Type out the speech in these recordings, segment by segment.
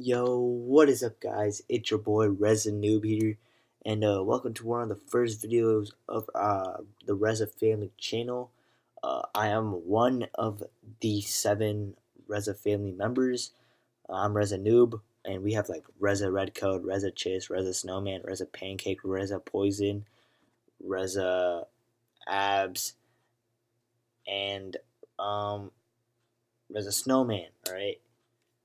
Yo, what is up, guys? It's your boy Reza Noob here, and welcome to one of the first videos of the Reza family channel. I am one of the 7 Reza family members. I'm Reza Noob, and we have like Reza Redcoat, Reza Chiss, Reza Snowman, Reza Pancake, Reza Poison, Reza Abs, and Reza Snowman. All right.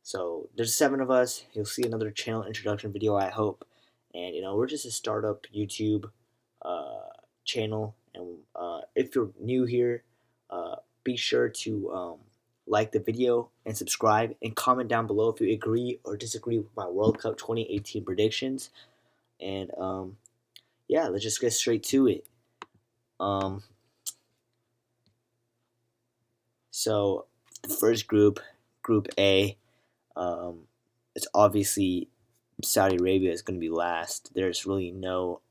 So there's 7 of us. You'll see another channel introduction video, I hope. And we're just a startup YouTube uh, channel. And if you're new here, be sure to like the video and subscribe and comment down below if you agree or disagree with my World Cup 2018 predictions. And yeah, let's just get straight to it. Um, so the first group, Group A. It's obviously Saudi Arabia is going to be last. There's really no,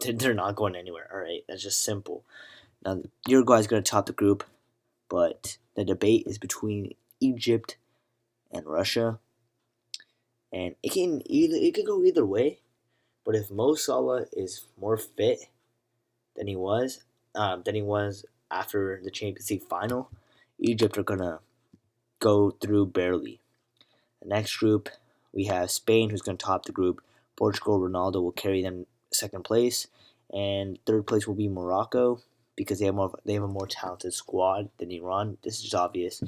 they're not going anywhere. All right, that's just simple. Now Uruguay is going to top the group, but the debate is between Egypt and Russia, and it can go either way. But if Mo Salah is more fit than he was after the Champions League final, Egypt are gonna go through barely. The next group, we have Spain, who's going to top the group. Portugal, Ronaldo will carry them second place, and third place will be Morocco because they have a more talented squad than Iran. This is just obvious.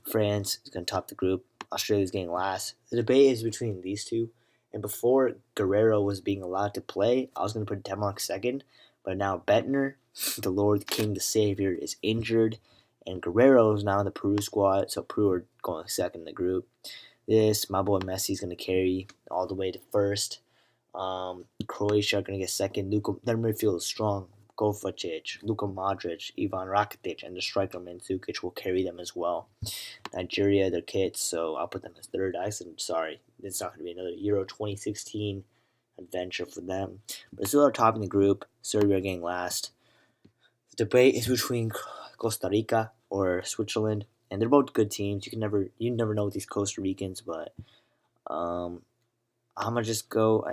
France is going to top the group. Australia's getting last. The debate is between these two. And before Guerrero was being allowed to play, I was going to put Denmark second, but now Bentner, the Lord King, the Savior, is injured, and Guerrero is now in the Peru squad, so Peru are going second in the group. My boy Messi is going to carry all the way to first. Croatia are going to get second. Their midfield is strong. Kovacic, Luka Modric, Ivan Rakitic, and the striker Mandzukic will carry them as well. Nigeria, their kits, so I'll put them as third. Sorry, it's not going to be another Euro 2016 adventure for them. Brazil are topping the group. Serbia are getting last. The debate is between Costa Rica or Switzerland, and they're both good teams. You never know with these Costa Ricans, but I'm gonna just go.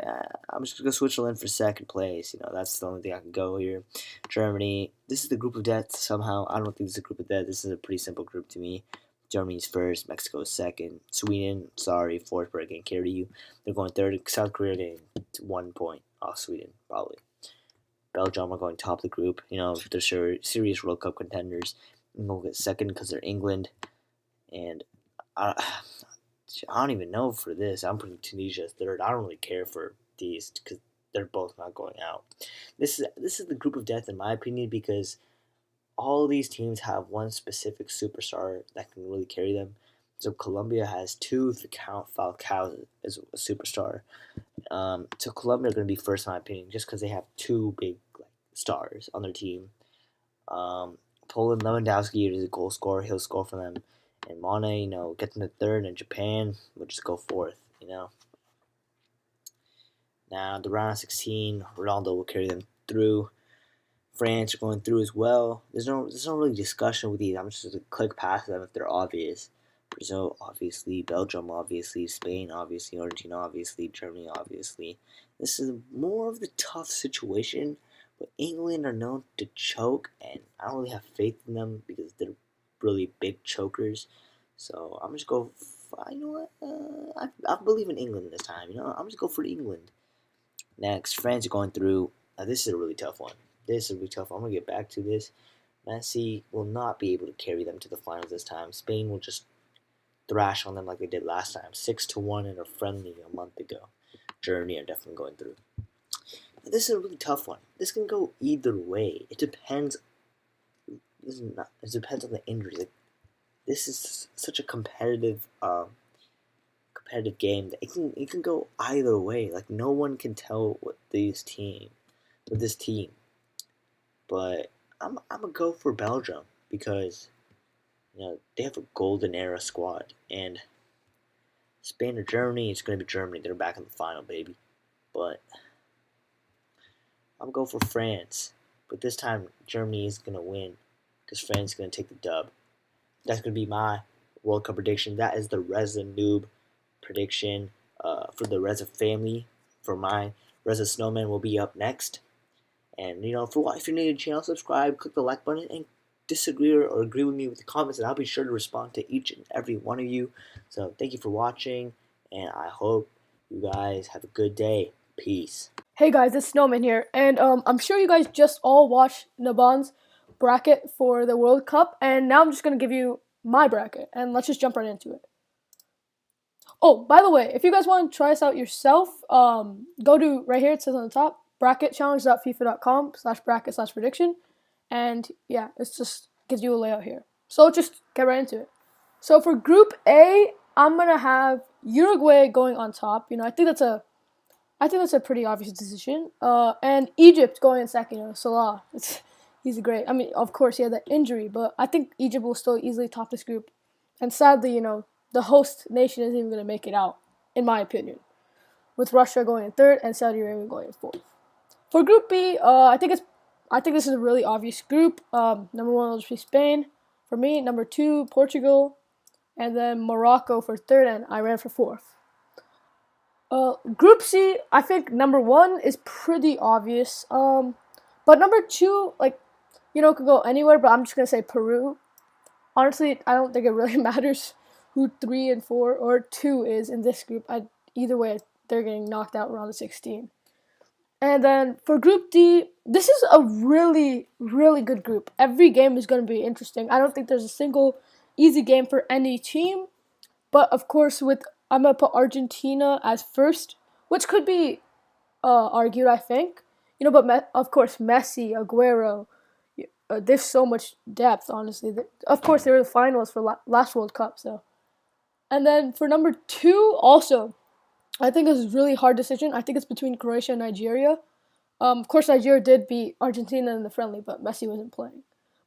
I'm just gonna go Switzerland for second place. That's the only thing I can go here. Germany. This is the group of death. Somehow, I don't think this is a group of death. This is a pretty simple group to me. Germany's first. Mexico is second. Sweden. Sorry, Forsberg can't carry you. They're going third. South Korea getting 1 point off Sweden probably. Belgium are going top of the group. They're serious World Cup contenders. And they'll get second because they're England. And I don't even know for this. I'm putting Tunisia as third. I don't really care for these because they're both not going out. This is the group of death in my opinion because all of these teams have one specific superstar that can really carry them. So Colombia has 2 if you count Falcao as a superstar. So Colombia are going to be first in my opinion just because they have 2 big stars on their team. Poland, Lewandowski is a goal scorer. He'll score for them. And Mane, get them to third. And Japan will just go fourth. Now, the round of 16, Ronaldo will carry them through. France are going through as well. There's no really discussion with these. I'm just going to click past them if they're obvious. Brazil, obviously. Belgium, obviously. Spain, obviously. Argentina, obviously. Germany, obviously. This is more of the tough situation, but England are known to choke, and I don't really have faith in them because they're really big chokers. So I'm just go. You know what? I believe in England this time. I'm just go for England. Next, France are going through. This is a really tough one. I'm gonna get back to this. Messi will not be able to carry them to the finals this time. Spain will just thrash on them like they did last time, 6-1 in a friendly a month ago. Germany are definitely going through. This is a really tough one. This can go either way. It depends. It depends on the injuries. This is such a competitive game that it can go either way. No one can tell with this team. But I'm gonna go for Belgium because they have a golden era squad, and Spain or Germany, it's gonna be Germany. They're back in the final, baby. But I'm going for France. But this time, Germany is going to win because France is going to take the dub. That's going to be my World Cup prediction. That is the Reza Noob prediction for the Reza family. For mine, Reza Snowman will be up next. And if you're new to the channel, subscribe, click the like button, and disagree or agree with me with the comments, and I'll be sure to respond to each and every one of you. So thank you for watching, and I hope you guys have a good day. Peace. Hey guys, it's Snowman here, and I'm sure you guys just all watched Naban's bracket for the World Cup, and now I'm just going to give you my bracket, and let's just jump right into it. Oh, by the way, if you guys want to try this out yourself, go to right here, it says on the top, bracketchallenge.fifa.com/bracket/prediction, and yeah, it just gives you a layout here. So just get right into it. So for Group A, I'm going to have Uruguay going on top. I think that's a pretty obvious decision. And Egypt going in second. Salah, he's great. I mean, of course, he had that injury, but I think Egypt will still easily top this group. And sadly, the host nation isn't even going to make it out, in my opinion, with Russia going in third and Saudi Arabia going in fourth. For Group B, I think this is a really obvious group. Number one will just be Spain for me. Number two, Portugal, and then Morocco for third, and Iran for fourth. Group C, I think number one is pretty obvious. But number two, could go anywhere, but I'm just gonna say Peru. Honestly, I don't think it really matters who 3 and 4 or 2 is in this group. Either way, they're getting knocked out around the 16. And then for Group D, this is a really, really good group. Every game is going to be interesting. I don't think there's a single easy game for any team. But of course, I'm going to put Argentina as first, which could be argued, I think. But of course, Messi, Aguero, there's so much depth, honestly. Of course, they were the finalists for last World Cup. And then for number 2, also, I think it's a really hard decision. I think it's between Croatia and Nigeria. Of course, Nigeria did beat Argentina in the friendly, but Messi wasn't playing.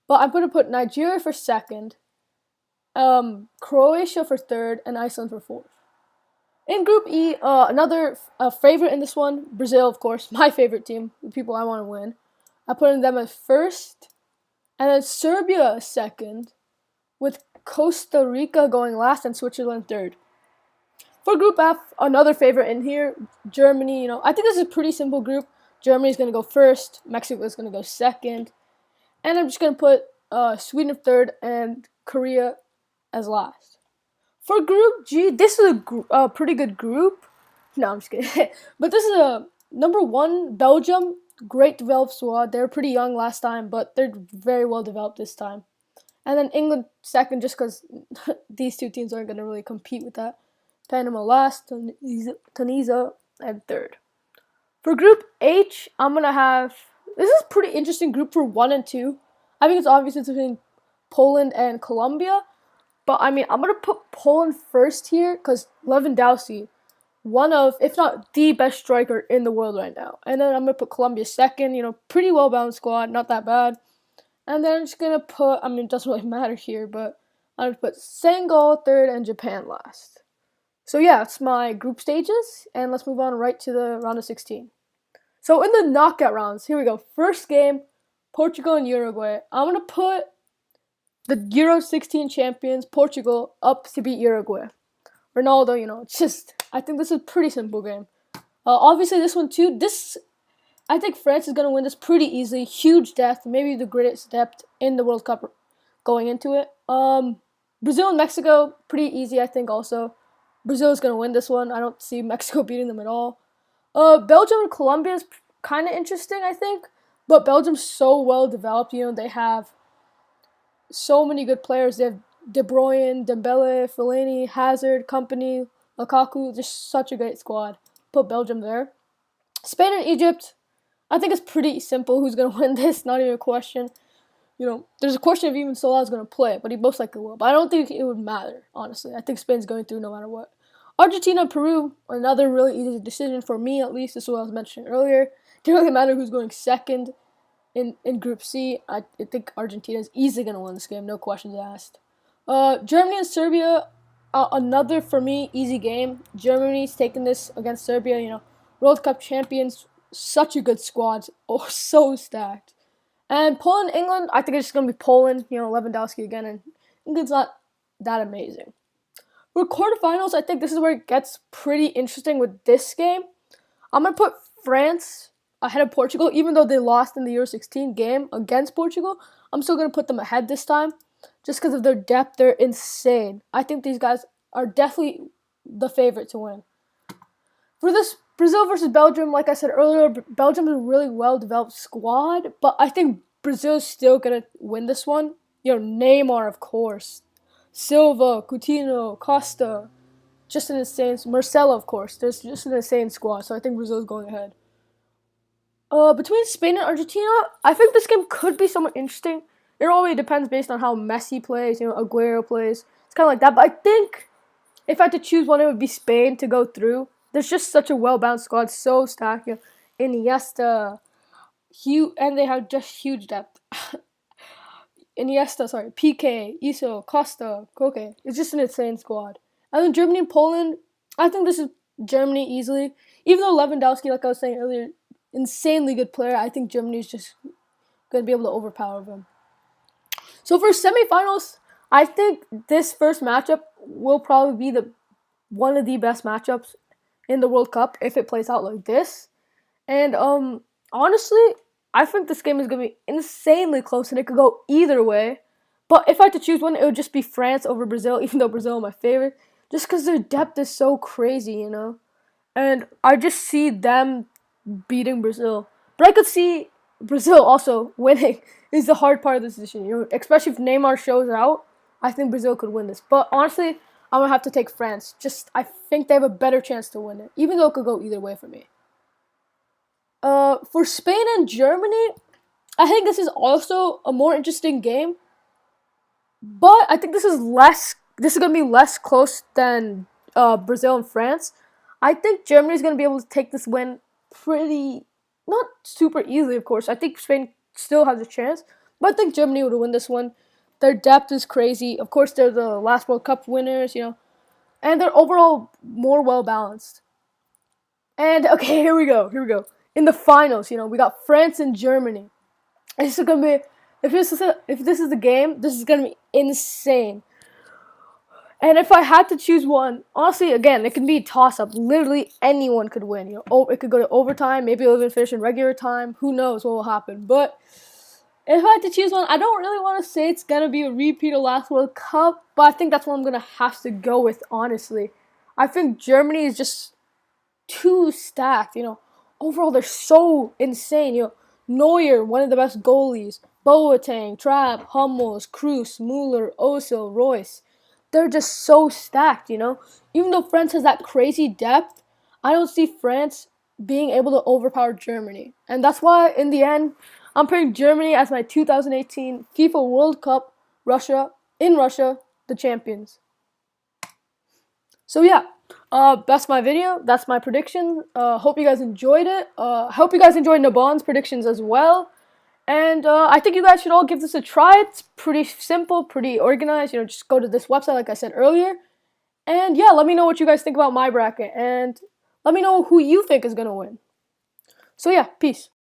But I'm going to put Nigeria for second, Croatia for third, and Iceland for fourth. In Group E, another favorite in this one, Brazil, of course, my favorite team, the people I want to win. I put them as first, and then Serbia as second, with Costa Rica going last and Switzerland third. For Group F, another favorite in here, Germany. I think this is a pretty simple group. Germany's going to go first, Mexico is going to go second, and I'm just going to put Sweden third and Korea as last. For Group G, this is a pretty good group. No, I'm just kidding. But this is a number 1, Belgium, great developed squad. They were pretty young last time, but they're very well developed this time. And then England second, just because these two teams aren't going to really compete with that. Panama last, Tunisia and third. For Group H, I'm going to have... This is a pretty interesting group for 1 and 2. I think it's obvious it's between Poland and Colombia. But, I'm going to put Poland first here because Lewandowski, one of, if not the best striker in the world right now. And then I'm going to put Colombia second. Pretty well-balanced squad, not that bad. And then I'm just going to put, it doesn't really matter here, but I'm going to put Senegal third and Japan last. So yeah, that's my group stages, and let's move on right to the round of 16. So in the knockout rounds, here we go. First game, Portugal and Uruguay. I'm going to put the Euro 16 champions, Portugal, up to beat Uruguay. Ronaldo, I think this is a pretty simple game. Obviously, this one too, I think France is going to win this pretty easily. Huge depth, maybe the greatest depth in the World Cup going into it. Brazil and Mexico, pretty easy, I think also. Brazil is going to win this one. I don't see Mexico beating them at all. Belgium and Colombia is kind of interesting, I think. But Belgium's so well developed. They have so many good players. They have De Bruyne, Dembele, Fellaini, Hazard, Company, Lukaku. Just such a great squad. Put Belgium there. Spain and Egypt, I think it's pretty simple who's going to win this. Not even a question. There's a question if even Salah is going to play, but he most likely will. But I don't think it would matter, honestly. I think Spain's going through no matter what. Argentina, Peru, another really easy decision for me, at least. This is what I was mentioning earlier. It doesn't really matter who's going second in Group C. I think Argentina is easily going to win this game, no questions asked. Germany and Serbia, another, for me, easy game. Germany's taking this against Serbia, World Cup champions, such a good squad, so stacked. And Poland, England, I think it's just going to be Poland, Lewandowski again, and England's not that amazing. For quarterfinals, I think this is where it gets pretty interesting with this game. I'm going to put France ahead of Portugal, even though they lost in the Euro 16 game against Portugal. I'm still going to put them ahead this time just because of their depth. They're insane. I think these guys are definitely the favorite to win. For this Brazil versus Belgium, like I said earlier, Belgium is a really well-developed squad, but I think Brazil is still going to win this one. Neymar, of course. Silva, Coutinho, Costa, just an insane. Marcelo, of course. There's just an insane squad, so I think Brazil is going ahead. Between Spain and Argentina, I think this game could be somewhat interesting. It always depends based on how Messi plays, Aguero plays. It's kind of like that. But I think if I had to choose one, it would be Spain to go through. There's just such a well-balanced squad, so stacked. Iniesta, and they have just huge depth. PK, Iso, Costa, Koke. It's just an insane squad. And then Germany and Poland, I think this is Germany easily. Even though Lewandowski, like I was saying earlier, insanely good player, I think Germany is just going to be able to overpower them. So for semifinals, I think this first matchup will probably be one of the best matchups in the World Cup if it plays out like this. And honestly, I think this game is going to be insanely close and it could go either way. But if I had to choose one, it would just be France over Brazil, even though Brazil is my favorite. Just because their depth is so crazy, And I just see them beating Brazil. But I could see Brazil also winning is the hard part of this decision, Especially if Neymar shows out, I think Brazil could win this. But honestly, I'm going to have to take France. I think they have a better chance to win it, even though it could go either way for me. For Spain and Germany, I think this is also a more interesting game. But I think this is going to be less close than Brazil and France. I think Germany is going to be able to take this win not super easily, of course. I think Spain still has a chance, but I think Germany would win this one. Their depth is crazy. Of course, they're the last World Cup winners, and they're overall more well-balanced. And, okay, here we go. In the finals, we got France and Germany. This is going to be, if this is the game, this is going to be insane. And if I had to choose one, honestly, again, it can be a toss-up. Literally anyone could win. It could go to overtime. Maybe it'll even finish in regular time. Who knows what will happen? But if I had to choose one, I don't really want to say it's going to be a repeat of last World Cup. But I think that's what I'm going to have to go with, honestly. I think Germany is just too stacked, Overall, they're so insane. Neuer, one of the best goalies. Boateng, Trapp, Hummels, Kroos, Müller, Ozil, Royce. They're just so stacked, Even though France has that crazy depth, I don't see France being able to overpower Germany. And that's why, in the end, I'm putting Germany as my 2018 FIFA World Cup, Russia, the champions. So yeah, that's my video. That's my prediction. Hope you guys enjoyed it. Hope you guys enjoyed Nabon's predictions as well. And I think you guys should all give this a try. It's pretty simple, pretty organized. Just go to this website like I said earlier. And yeah, let me know what you guys think about my bracket. And let me know who you think is going to win. So yeah, peace.